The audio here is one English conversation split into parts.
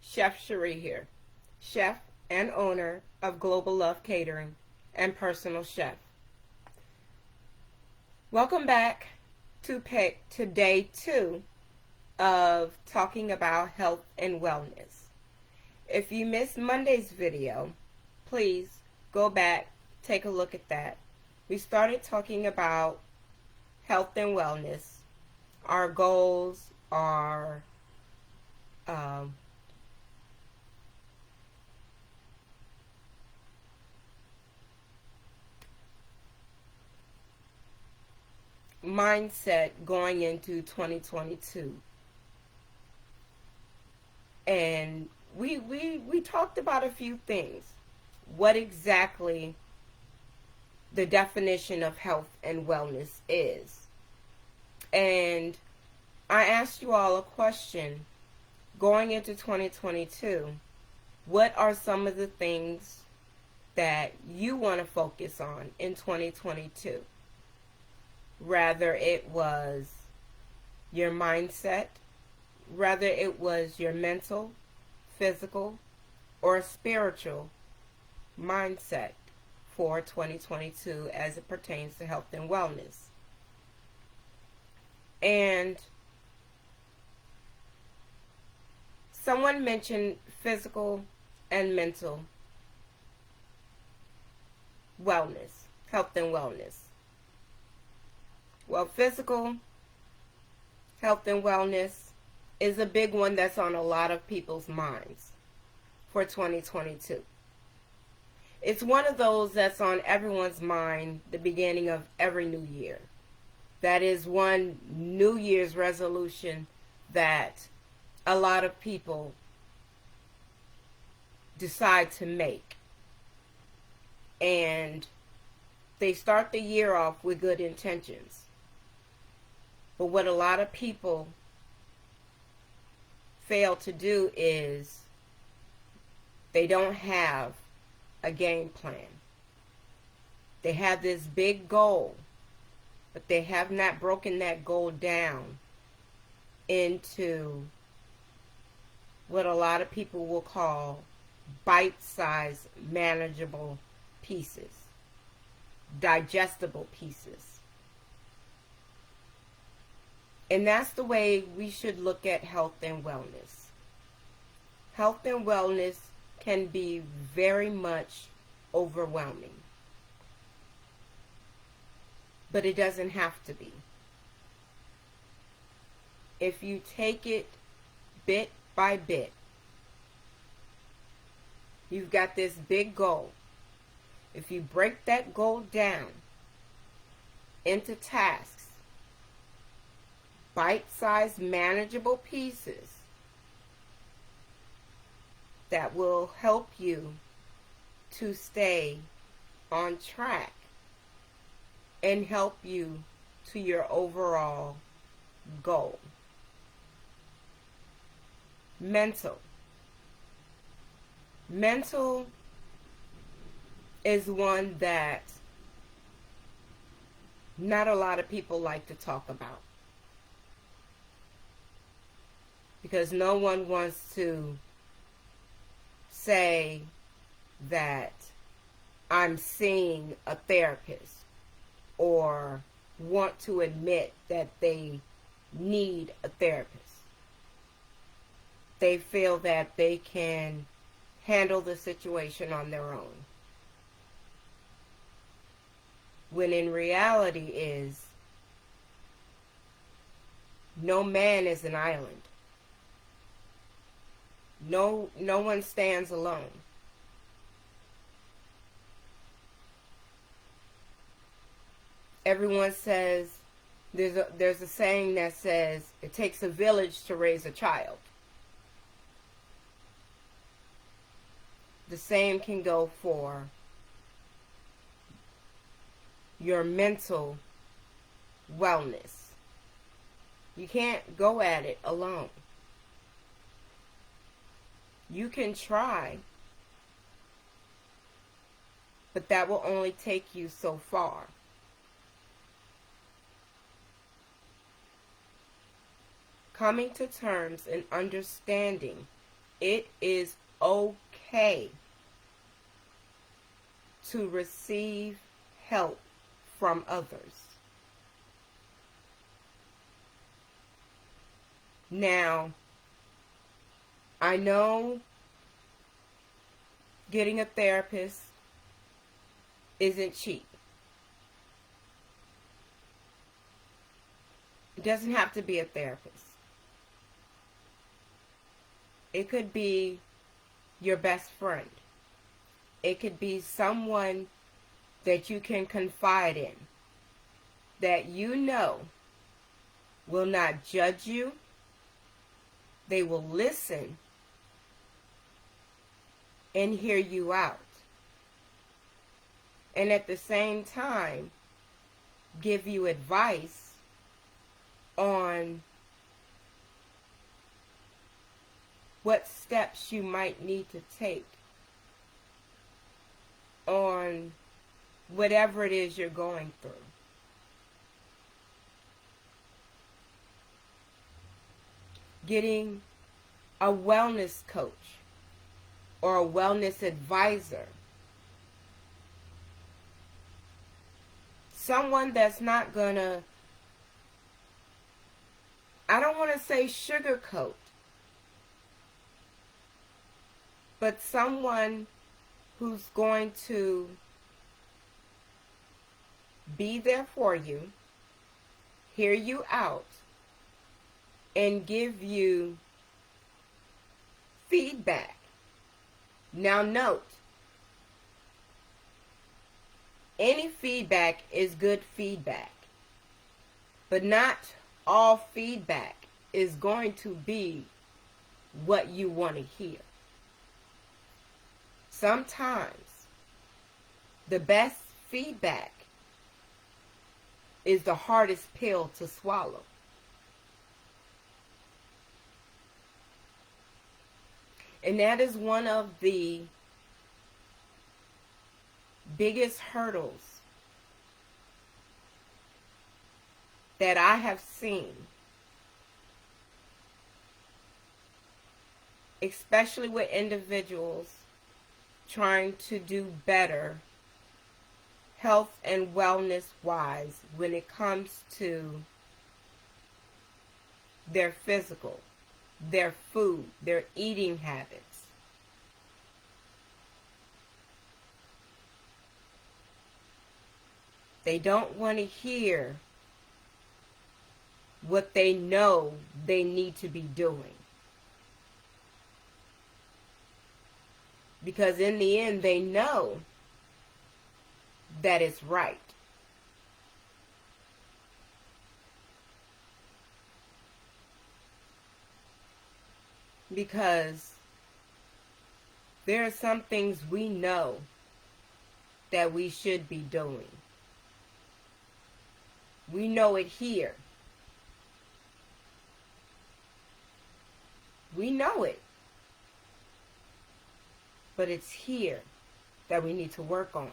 Chef Cherie here, chef and owner of Global Love Catering and personal chef. Welcome back to day 2 of talking about health and wellness. If you missed Monday's video, please go back, take a look at that. We started talking about health and wellness, our goals, our mindset going into 2022. And we talked about a few things. What exactly the definition of health and wellness is. And I asked you all a question going into 2022. What are some of the things that you want to focus on in 2022? Rather it was your mindset, rather it was your mental, physical, or spiritual mindset for 2022 as it pertains to health and wellness. And someone mentioned physical and mental wellness, health and wellness. Well, physical health and wellness is a big one that's on a lot of people's minds for 2022. It's one of those that's on everyone's mind the beginning of every new year. That is one New Year's resolution that a lot of people decide to make. And they start the year off with good intentions. But what a lot of people fail to do is they don't have a game plan. They have this big goal, but they have not broken that goal down into what a lot of people will call bite-sized, manageable pieces, digestible pieces. And that's the way we should look at health and wellness. Health and wellness can be very much overwhelming, but it doesn't have to be. If you take it bit by bit, you've got this big goal. If you break that goal down into tasks, bite-sized, manageable pieces that will help you to stay on track and help you to your overall goal. Mental. Mental is one that not a lot of people like to talk about, because no one wants to say that I'm seeing a therapist or want to admit that they need a therapist. They feel that they can handle the situation on their own, when in reality is no man is an island. No one stands alone. Everyone says, there's a saying that says, it takes a village to raise a child. The same can go for your mental wellness. You can't go at it alone. You can try, but that will only take you so far. Coming to terms and understanding It is okay to receive help from others. Now, I know getting a therapist isn't cheap. It doesn't have to be a therapist. It could be your best friend. It could be someone that you can confide in, that you know will not judge you. They will listen and hear you out. And at the same time, give you advice on what steps you might need to take on whatever it is you're going through. Getting a wellness coach or a wellness advisor. Someone that's not gonna, I don't want to say sugarcoat, but someone who's going to be there for you, hear you out, and give you feedback. Now note, any feedback is good feedback, but not all feedback is going to be what you want to hear. Sometimes the best feedback is the hardest pill to swallow. And that is one of the biggest hurdles that I have seen, especially with individuals trying to do better health and wellness wise when it comes to their physical, their food, their eating habits. They don't want to hear what they know they need to be doing. Because in the end, they know that it's right. Because there are some things we know that we should be doing. We know it here. We know it. But it's here that we need to work on.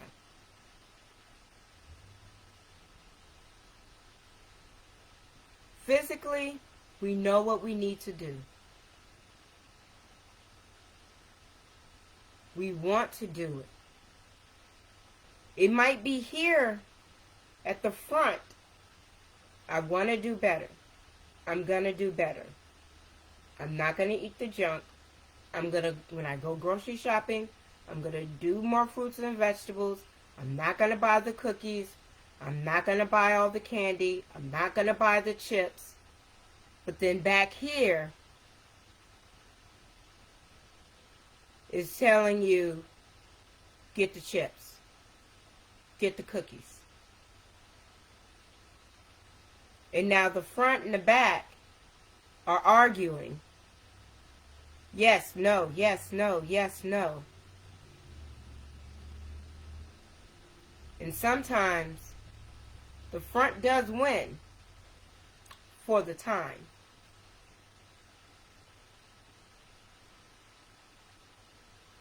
Physically, we know what we need to do. We want to do it. It might be here at the front. I want to do better. I'm going to do better. I'm not going to eat the junk. When I go grocery shopping, I'm going to do more fruits and vegetables. I'm not going to buy the cookies. I'm not going to buy all the candy. I'm not going to buy the chips. But then back here is telling you, get the chips. Get the cookies. And now the front and the back are arguing. Yes, no, yes, no, yes, no. And sometimes the front does win for the time.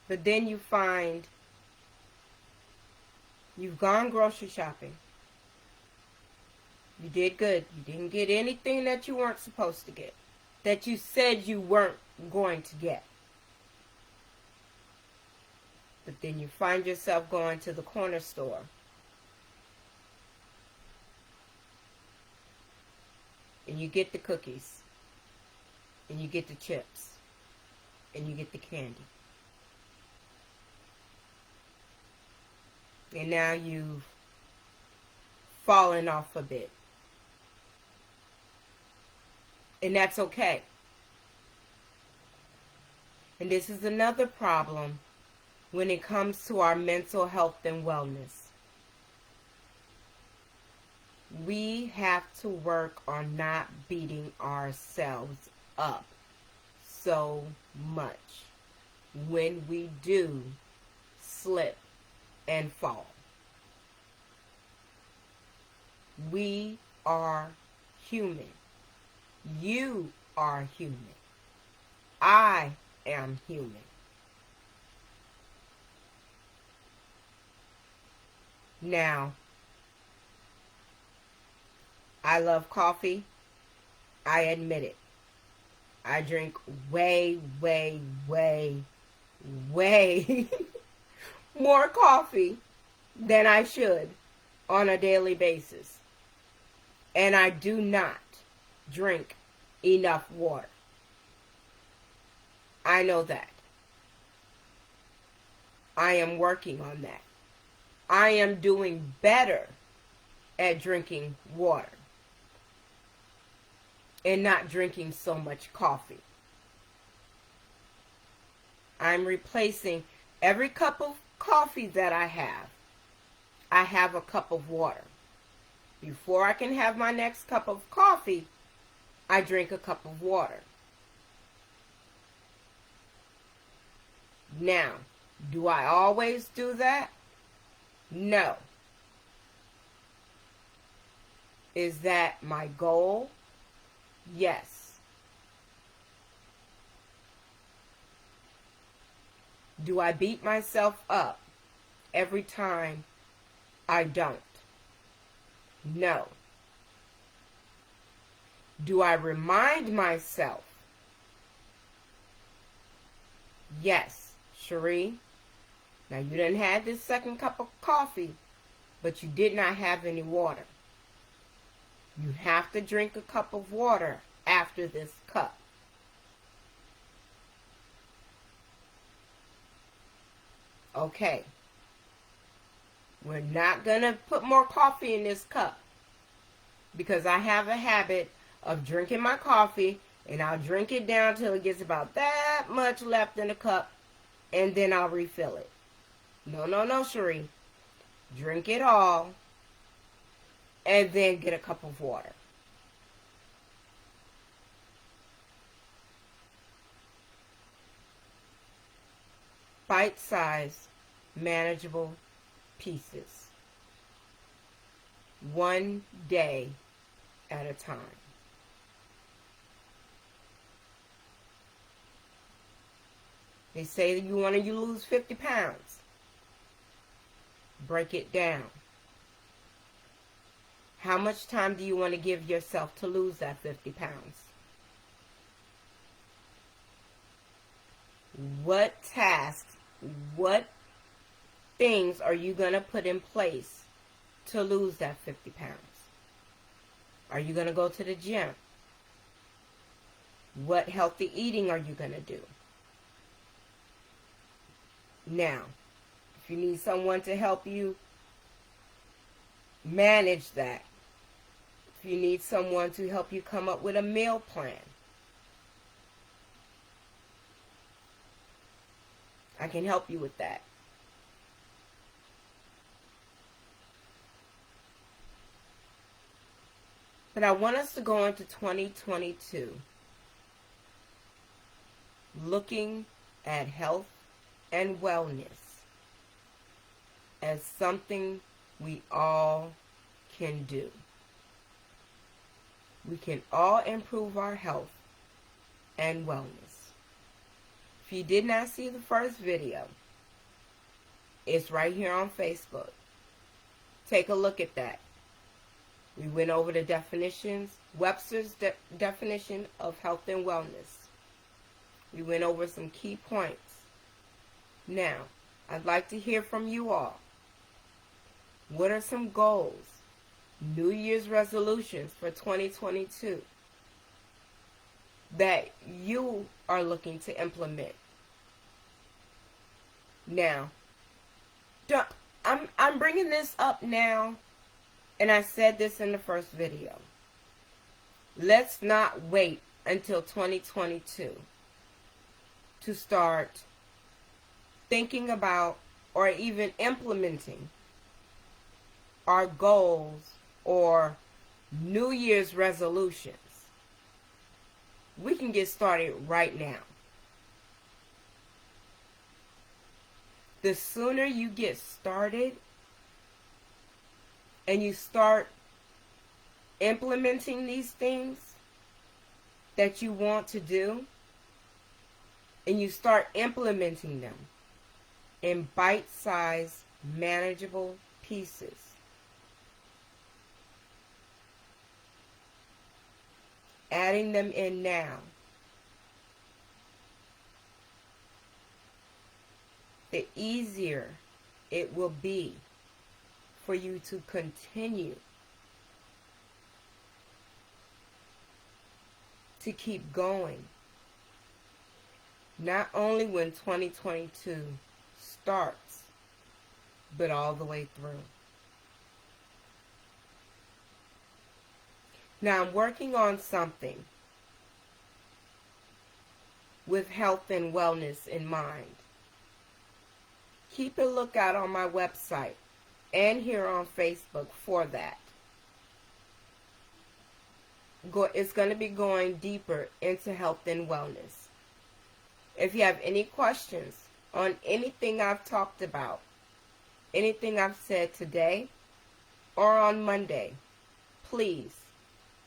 But then you find you've gone grocery shopping. You did good. You didn't get anything that you weren't supposed to get, that you said you weren't going to get. But then you find yourself going to the corner store. And you get the cookies. And you get the chips. And you get the candy. And now you've fallen off a bit. And that's okay. And this is another problem when it comes to our mental health and wellness. We have to work on not beating ourselves up so much when we do slip and fall. We are human. You are human. I am human. Now, I love coffee. I admit it. I drink way more coffee than I should on a daily basis. And I do not drink enough water. I know that. I am working on that. I am doing better at drinking water and not drinking so much coffee. I'm replacing every cup of coffee that I have a cup of water. Before I can have my next cup of coffee, I drink a cup of water. Now, do I always do that? No. Is that my goal? Yes. Do I beat myself up every time I don't? No. Do I remind myself? Yes, Cherie. Now you didn't have this second cup of coffee, but you did not have any water. You have to drink a cup of water after this cup. Okay. We're not going to put more coffee in this cup because I have a habit of drinking my coffee and I'll drink it down till it gets about that much left in the cup and then I'll refill it. No, Cherie. Drink it all and then get a cup of water. Bite-sized, manageable pieces. One day at a time. They say you want to lose 50 pounds. Break it down. How much time do you want to give yourself to lose that 50 pounds? What tasks, what things are you going to put in place to lose that 50 pounds? Are you going to go to the gym? What healthy eating are you going to do? Now, if you need someone to help you manage that, if you need someone to help you come up with a meal plan, I can help you with that. But I want us to go into 2022 looking at health and wellness as something we all can do. We can all improve our health and wellness. If you did not see the first video, it's right here on Facebook. Take a look at that. We went over the definitions, Webster's definition of health and wellness. We went over some key points. Now, I'd like to hear from you all. What are some goals, New Year's resolutions for 2022 that you are looking to implement? Now, I'm bringing this up now, and I said this in the first video. Let's not wait until 2022 to start thinking about or even implementing our goals or New Year's resolutions. We can get started right now. The sooner you get started and you start implementing these things that you want to do, and you start implementing them in bite-sized, manageable pieces, adding them in now, the easier it will be for you to continue to keep going. Not only when 2022 starts, but all the way through. Now I'm working on something with health and wellness in mind. Keep a lookout on my website and here on Facebook for that. It's going to be going deeper into health and wellness. If you have any questions on anything I've talked about, anything I've said today or on Monday, please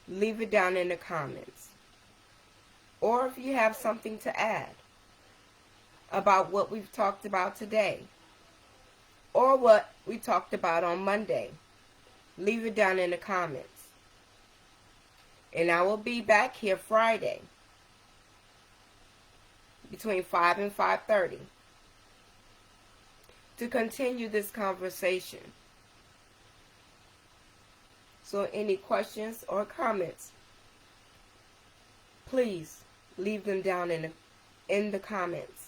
leave it down in the comments. Or if you have something to add about what we've talked about today or what we talked about on Monday, leave it down in the comments. And I will be back here Friday between 5 and 5:30 to continue this conversation. So any questions or comments, please leave them down in the comments.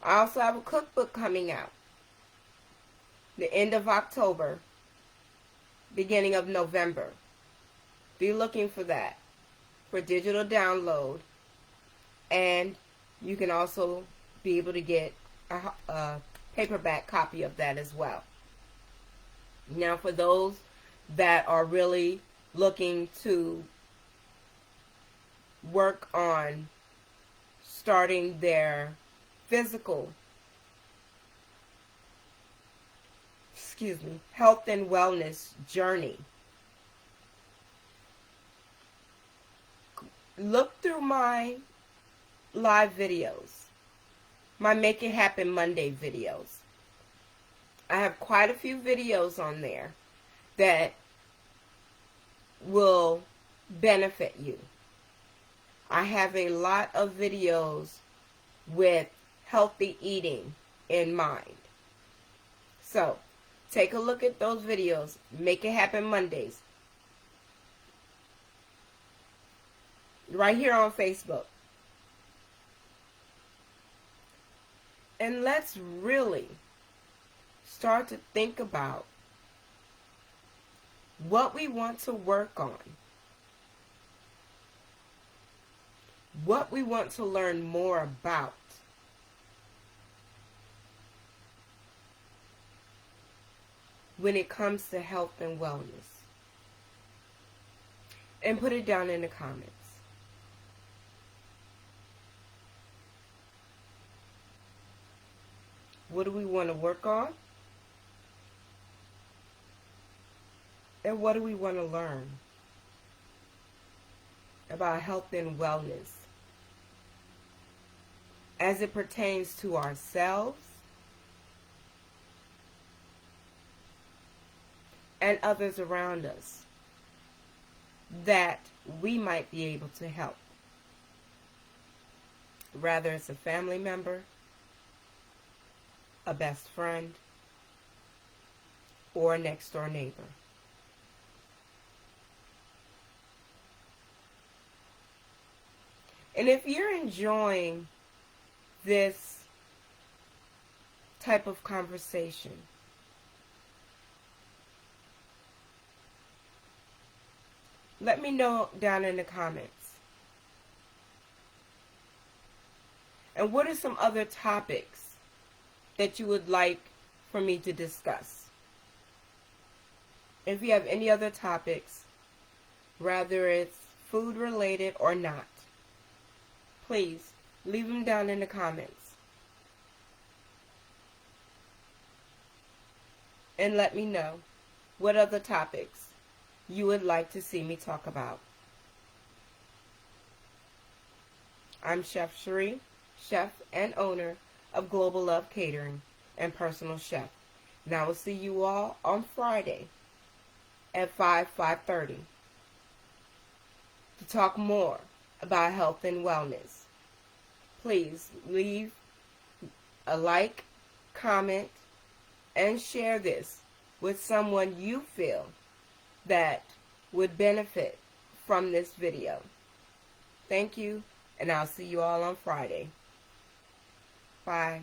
I also have a cookbook coming out the end of October, beginning of November. Be looking for that for digital download, and you can also be able to get a paperback copy of that as well. Now, for those that are really looking to work on starting their physical, health and wellness journey, look through my live videos, my Make It Happen Monday videos. I have quite a few videos on there that will benefit you. I have a lot of videos with healthy eating in mind. So, take a look at those videos. Make It Happen Mondays. Right here on Facebook. And let's really start to think about what we want to work on, what we want to learn more about, when it comes to health and wellness. And put it down in the comments. What do we want to work on? And what do we want to learn about health and wellness as it pertains to ourselves and others around us that we might be able to help? Whether it's a family member, a best friend, or a next door neighbor. And if you're enjoying this type of conversation, let me know down in the comments. And what are some other topics that you would like for me to discuss? If you have any other topics, whether it's food related or not, please leave them down in the comments. And let me know what other topics you would like to see me talk about. I'm Chef Cherie, chef and owner of Global Love Catering and Personal Chef. And I will see you all on Friday at 5:30 to talk more about health and wellness. Please leave a like, comment, and share this with someone you feel that would benefit from this video. Thank you, and I'll see you all on Friday. Bye.